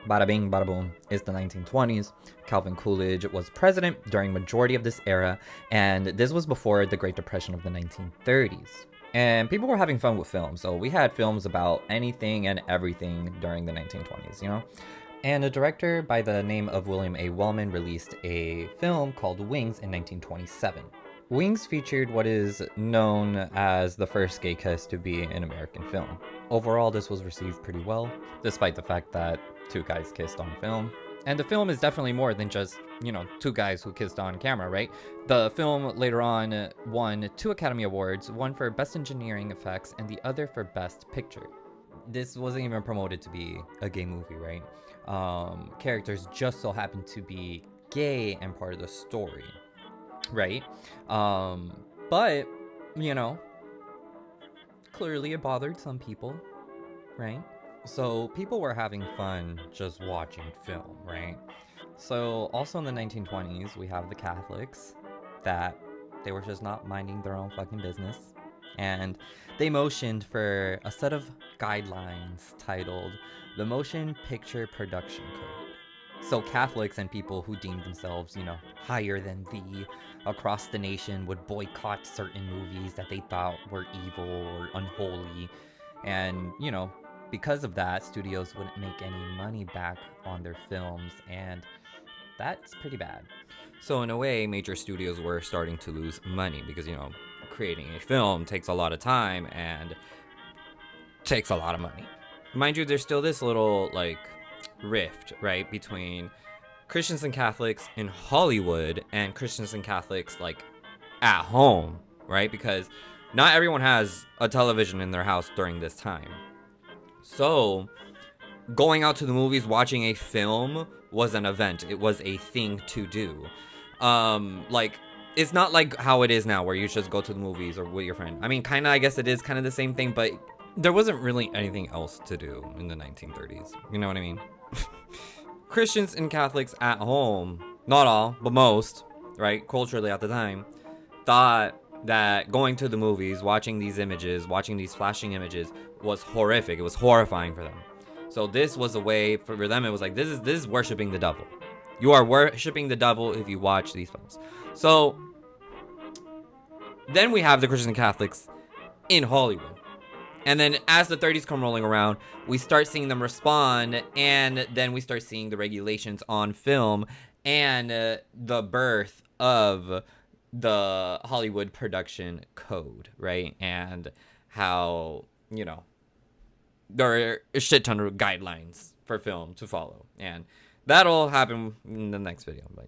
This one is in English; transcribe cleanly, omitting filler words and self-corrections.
Bada bing, bada boom. It's the 1920s. Calvin Coolidge was president during majority of this era, and this was before the Great Depression of the 1930s. And people were having fun with film, so we had films about anything and everything during the 1920s, you know? And a director by the name of William A. Wellman released a film called Wings in 1927. Wings featured what is known as the first gay kiss to be in American film. Overall, this was received pretty well, despite the fact that two guys kissed on film. And the film is definitely more than just, two guys who kissed on camera, right? The film later on won 2 Academy Awards, one for Best Engineering Effects and the other for Best Picture. This wasn't even promoted to be a gay movie, right? Characters just so happened to be gay and part of the story, right? But, clearly it bothered some people, right? So people were having fun just watching film, right? So also in the 1920s, we have the Catholics that they were just not minding their own fucking business. And they motioned for a set of guidelines titled the Motion Picture Production Code. So Catholics and people who deemed themselves, higher than thee across the nation would boycott certain movies that they thought were evil or unholy. And, because of that, studios wouldn't make any money back on their films, and that's pretty bad. So in a way, major studios were starting to lose money because, creating a film takes a lot of time and takes a lot of money. Mind you, there's still this little, rift, right, between Christians and Catholics in Hollywood and Christians and Catholics, at home, right? Because not everyone has a television in their house during this time. So, going out to the movies, watching a film was an event. It was a thing to do. It's not like how it is now where you just go to the movies or with your friend. I mean, kind of, I guess it is kind of the same thing, but there wasn't really anything else to do in the 1930s. You know what I mean? Christians and Catholics at home, not all, but most, right, culturally at the time, thought that going to the movies, watching these images, watching these flashing images was horrific. It was horrifying for them. So this was a way for them. It was like, this is worshiping the devil. You are worshiping the devil if you watch these films. So then we have the Christian Catholics in Hollywood. And then as the 30s come rolling around, we start seeing them respond. And then we start seeing the regulations on film and the birth of the Hollywood production code, right? And how, there are a shit ton of guidelines for film to follow. And that'll happen in the next video, but